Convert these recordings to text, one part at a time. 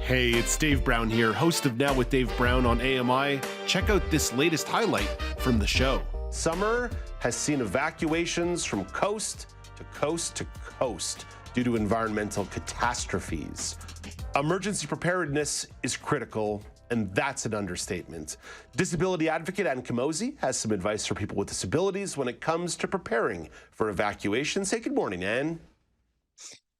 Hey, it's Dave Brown here, host of Now with Dave Brown on AMI. Check out this latest highlight from the show. Summer has seen evacuations from coast to coast to coast due to environmental catastrophes. Emergency preparedness is critical, and that's an understatement. Disability advocate Anne Camozzi has some advice for people with disabilities when it comes to preparing for evacuations. Hey, good morning, Anne.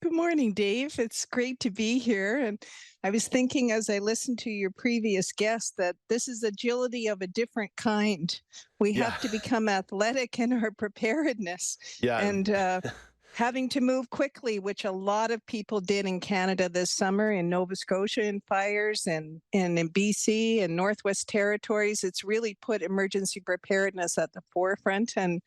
Good morning, Dave. It's great to be here. And I was thinking as I listened to your previous guest that this is agility of a different kind. We Yeah, have to become athletic in our preparedness yeah. and having to move quickly, which a lot of people did in Canada this summer, in Nova Scotia in fires and in BC and Northwest Territories. It's really put emergency preparedness at the forefront. And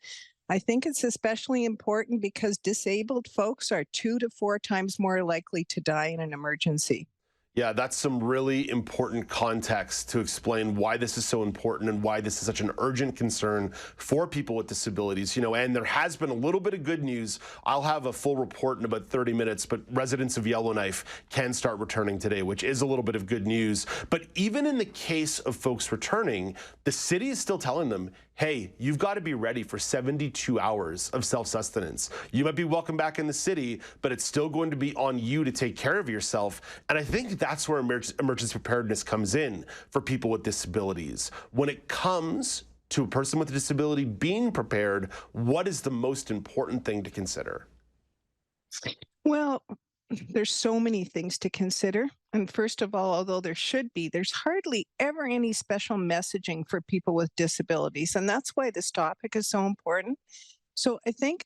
I think it's especially important because disabled folks are 2 to 4 times more likely to die in an emergency. Yeah, that's some really important context to explain why this is so important and why this is such an urgent concern for people with disabilities. And there has been a little bit of good news. I'll have a full report in about 30 minutes, but residents of Yellowknife can start returning today, which is a little bit of good news. But even in the case of folks returning, the city is still telling them, hey, you've got to be ready for 72 hours of self-sustenance. You might be welcome back in the city, but it's still going to be on you to take care of yourself. And I think that's where emergency preparedness comes in for people with disabilities. When it comes to a person with a disability being prepared, what is the most important thing to consider? Well, there's so many things to consider. And first of all, although there's hardly ever any special messaging for people with disabilities. And that's why this topic is so important. So I think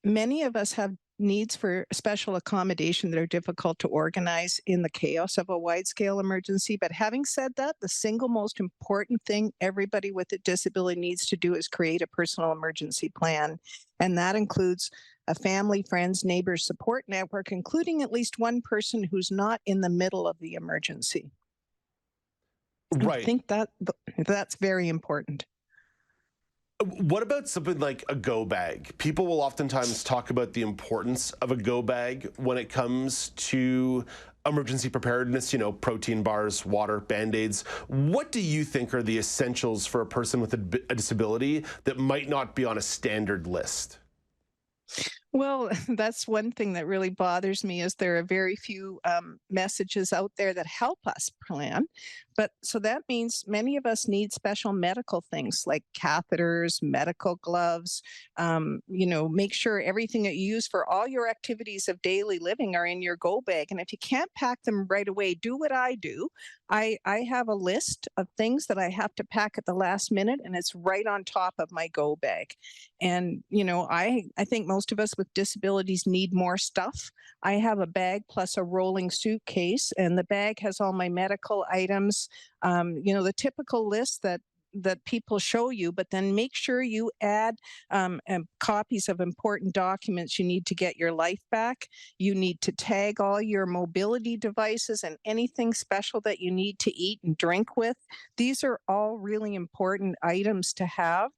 many of us have needs for special accommodation that are difficult to organize in the chaos of a wide-scale emergency. But having said that, the single most important thing everybody with a disability needs to do is create a personal emergency plan. And that includes a family, friends, neighbors support network, including at least one person who's not in the middle of the emergency. I Right. think that's very important. What about something like a go bag? People will oftentimes talk about the importance of a go bag when it comes to emergency preparedness, protein bars, water, Band-Aids. What do you think are the essentials for a person with a disability that might not be on a standard list? Well, that's one thing that really bothers me is there are very few messages out there that help us plan. But so that means many of us need special medical things like catheters, medical gloves. Make sure everything that you use for all your activities of daily living are in your go bag. And if you can't pack them right away, do what I do. I have a list of things that I have to pack at the last minute, and it's right on top of my go bag. And, I think most of us with disabilities need more stuff. I have a bag plus a rolling suitcase, and the bag has all my medical items, the typical list that people show you, but then make sure you add copies of important documents you need to get your life back. You need to tag all your mobility devices and anything special that you need to eat and drink with. These are all really important items to have.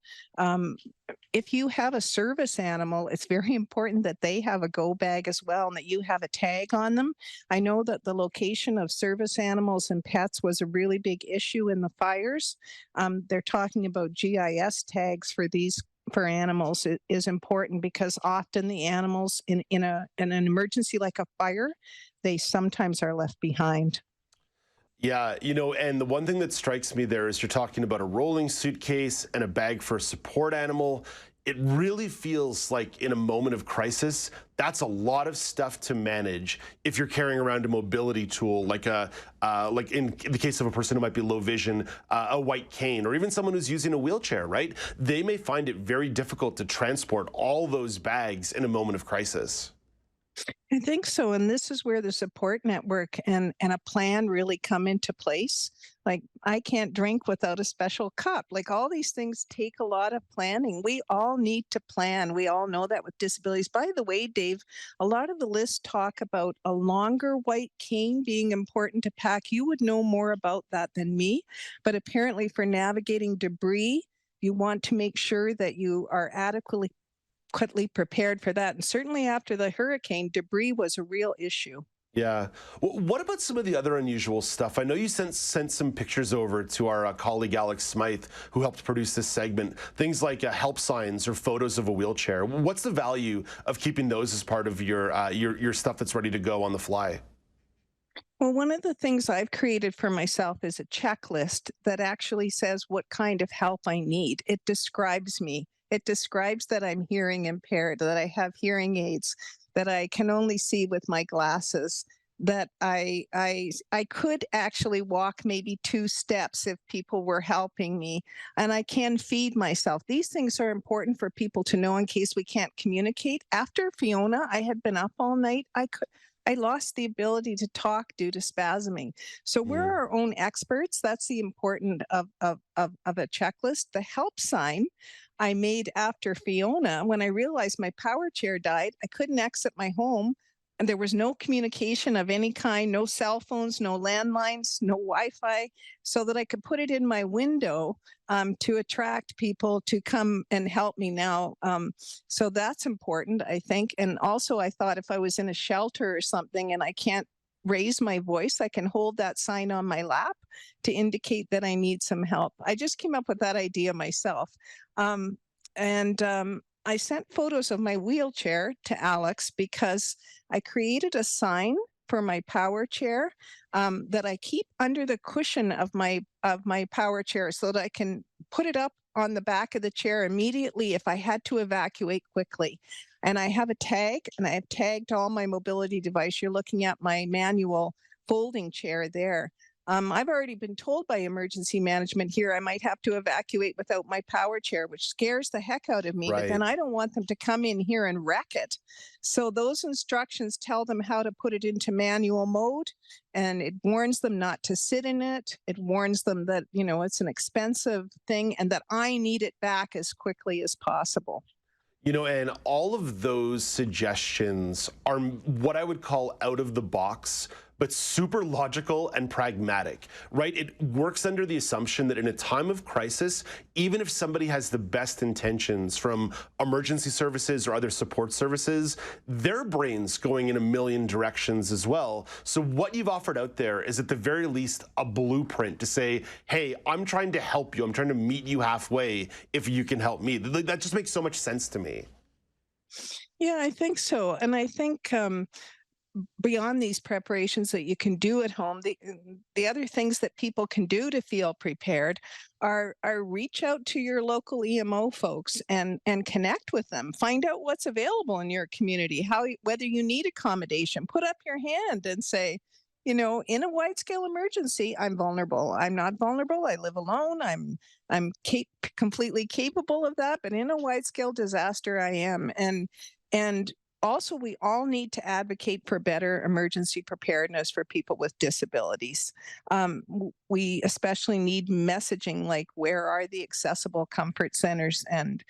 If you have a service animal, it's very important that they have a go bag as well and that you have a tag on them. I know that the location of service animals and pets was a really big issue in the fires. They're talking about GIS tags for animals is important because often the animals in an emergency like a fire, they sometimes are left behind. Yeah, and the one thing that strikes me there is you're talking about a rolling suitcase and a bag for a support animal. It really feels like in a moment of crisis, that's a lot of stuff to manage if you're carrying around a mobility tool like in the case of a person who might be low vision, a white cane, or even someone who's using a wheelchair, right? They may find it very difficult to transport all those bags in a moment of crisis. I think so. And this is where the support network and a plan really come into place. Like, I can't drink without a special cup. Like, all these things take a lot of planning. We all need to plan. We all know that with disabilities. By the way, Dave, a lot of the lists talk about a longer white cane being important to pack. You would know more about that than me. But apparently, for navigating debris, you want to make sure that you are adequately prepared for that. And certainly after the hurricane, debris was a real issue. Yeah. What about some of the other unusual stuff? I know you sent some pictures over to our colleague Alex Smythe, who helped produce this segment. Things like help signs or photos of a wheelchair. What's the value of keeping those as part of your stuff that's ready to go on the fly? Well, one of the things I've created for myself is a checklist that actually says what kind of help I need. It describes me. It describes that I'm hearing impaired, that I have hearing aids, that I can only see with my glasses, that I could actually walk maybe 2 steps if people were helping me, and I can feed myself. These things are important for people to know in case we can't communicate. After Fiona, I had been up all night. I lost the ability to talk due to spasming. So we're Mm. our own experts. That's the important of a checklist. The help sign I made after Fiona, when I realized my power chair died, I couldn't exit my home. And there was no communication of any kind, no cell phones, no landlines, no Wi-Fi, so that I could put it in my window to attract people to come and help me now. So that's important, I think. And also, I thought if I was in a shelter or something and I can't raise my voice, I can hold that sign on my lap to indicate that I need some help. I just came up with that idea myself. And I sent photos of my wheelchair to Alex because I created a sign for my power chair that I keep under the cushion of my power chair so that I can put it up on the back of the chair immediately if I had to evacuate quickly. And I have a tag, and I have tagged all my mobility device. You're looking at my manual folding chair there. I've already been told by emergency management here I might have to evacuate without my power chair, which scares the heck out of me. But then Right. I don't want them to come in here and wreck it. So those instructions tell them how to put it into manual mode, and it warns them not to sit in it. It warns them that, it's an expensive thing and that I need it back as quickly as possible. And all of those suggestions are what I would call out of the box, but super logical and pragmatic, right? It works under the assumption that in a time of crisis, even if somebody has the best intentions from emergency services or other support services, their brain's going in a million directions as well. So what you've offered out there is at the very least a blueprint to say, hey, I'm trying to help you. I'm trying to meet you halfway if you can help me. That just makes so much sense to me. Yeah, I think so. And I think beyond these preparations that you can do at home, the other things that people can do to feel prepared are reach out to your local EMO folks and connect with them. Find out what's available in your community, whether you need accommodation. Put up your hand and say, in a wide scale emergency, I'm vulnerable. I'm not vulnerable. I live alone. Completely capable of that. But in a wide scale disaster, I am. And also, we all need to advocate for better emergency preparedness for people with disabilities. We especially need messaging like where are the accessible comfort centers, and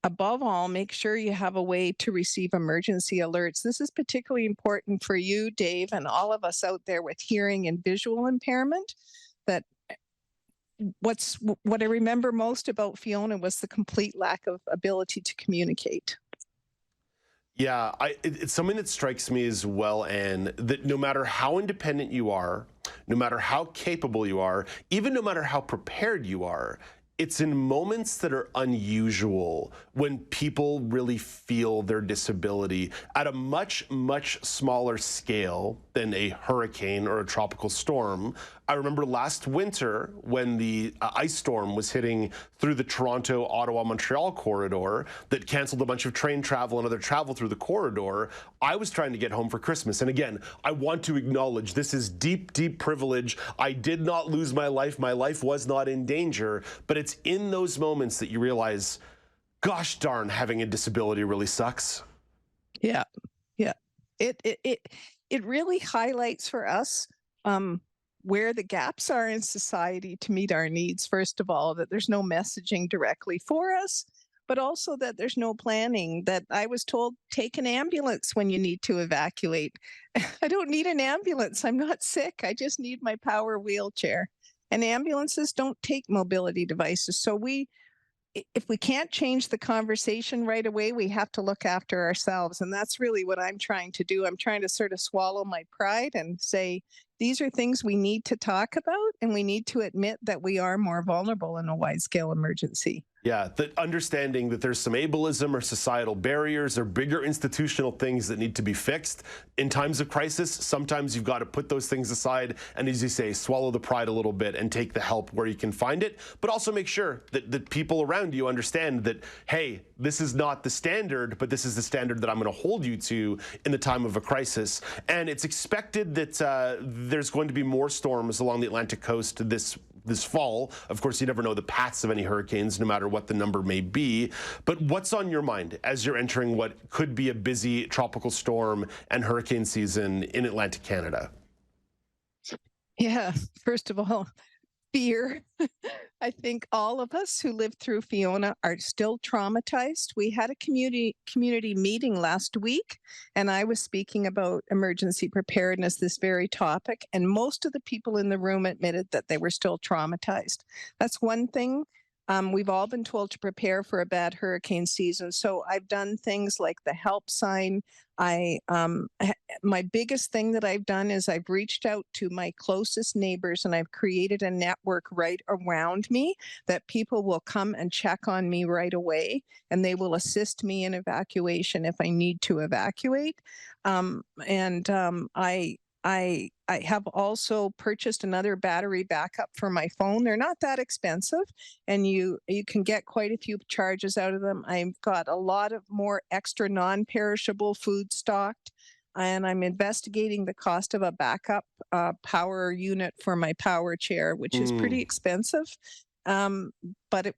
above all, make sure you have a way to receive emergency alerts. This is particularly important for you, Dave, and all of us out there with hearing and visual impairment. That what I remember most about Fiona was the complete lack of ability to communicate. Yeah, it's something that strikes me as well, Anne, that no matter how independent you are, no matter how capable you are, even no matter how prepared you are, it's in moments that are unusual when people really feel their disability at a much, much smaller scale than a hurricane or a tropical storm. I remember last winter when the ice storm was hitting through the Toronto, Ottawa, Montreal corridor that canceled a bunch of train travel and other travel through the corridor. I was trying to get home for Christmas. And again, I want to acknowledge this is deep, deep privilege. I did not lose my life. My life was not in danger. But it's in those moments that you realize, gosh darn, having a disability really sucks. Yeah, yeah. It really highlights for us where the gaps are in society to meet our needs. First of all, that there's no messaging directly for us, but also that there's no planning. That I was told, take an ambulance when you need to evacuate. I don't need an ambulance. I'm not sick. I just need my power wheelchair. And ambulances don't take mobility devices. So if we can't change the conversation right away, we have to look after ourselves. And that's really what I'm trying to do. I'm trying to sort of swallow my pride and say, these are things we need to talk about, and we need to admit that we are more vulnerable in a wide-scale emergency. Yeah, the understanding that there's some ableism or societal barriers or bigger institutional things that need to be fixed in times of crisis. Sometimes you've got to put those things aside and, as you say, swallow the pride a little bit and take the help where you can find it, but also make sure that people around you understand that, hey, this is not the standard, but this is the standard that I'm going to hold you to in the time of a crisis. And it's expected that there's going to be more storms along the Atlantic coast this fall. Of course, you never know the paths of any hurricanes, no matter what the number may be. But what's on your mind as you're entering what could be a busy tropical storm and hurricane season in Atlantic Canada? Yeah, first of all, fear. I think all of us who lived through Fiona are still traumatized. We had a community meeting last week, and I was speaking about emergency preparedness, this very topic, and most of the people in the room admitted that they were still traumatized. That's one thing. We've all been told to prepare for a bad hurricane season. So I've done things like the help sign. My biggest thing that I've done is I've reached out to my closest neighbors, and I've created a network right around me that people will come and check on me right away, and they will assist me in evacuation if I need to evacuate. I have also purchased another battery backup for my phone. They're not that expensive, and you can get quite a few charges out of them. I've got a lot of more extra non-perishable food stocked, and I'm investigating the cost of a backup power unit for my power chair, which is pretty expensive. But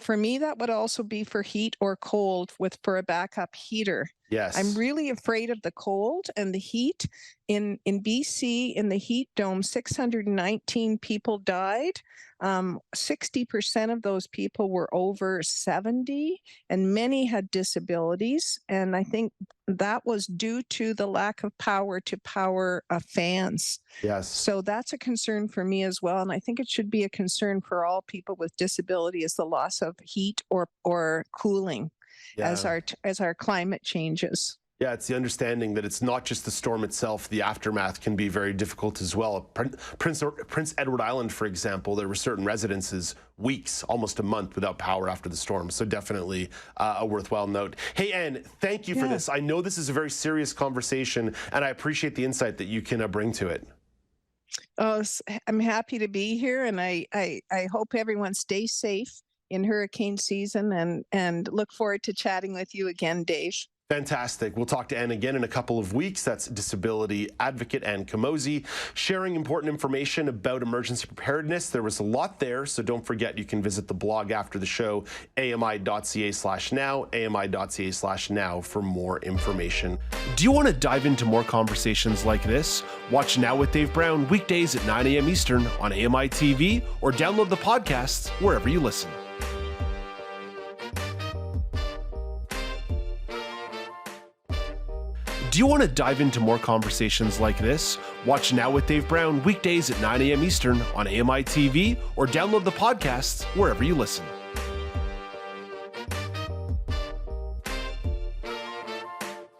for me, that would also be for heat or cold for a backup heater. Yes. I'm really afraid of the cold and the heat. In BC, in the heat dome, 619 people died. 60% of those people were over 70, and many had disabilities. And I think that was due to the lack of power to power fans. Yes. So that's a concern for me as well. And I think it should be a concern for all people with disability, is the loss of heat or cooling as our climate changes. Yeah, it's the understanding that it's not just the storm itself. The aftermath can be very difficult as well. Prince Edward Island, for example, there were certain residences weeks, almost a month without power after the storm. So definitely a worthwhile note. Hey, Anne, thank you for this. I know this is a very serious conversation, and I appreciate the insight that you can bring to it. Oh, I'm happy to be here, and I hope everyone stays safe in hurricane season, and look forward to chatting with you again, Dave. Fantastic. We'll talk to Anne again in a couple of weeks. That's disability advocate Anne Camozzi, sharing important information about emergency preparedness. There was a lot there, so don't forget you can visit the blog after the show, AMI.ca/now, AMI.ca/now for more information. Do you want to dive into more conversations like this? Watch Now with Dave Brown weekdays at 9 a.m. Eastern on AMI TV, or download the podcasts wherever you listen. Do you want to dive into more conversations like this? Watch Now with Dave Brown weekdays at 9 a.m. Eastern on AMI TV, or download the podcasts wherever you listen.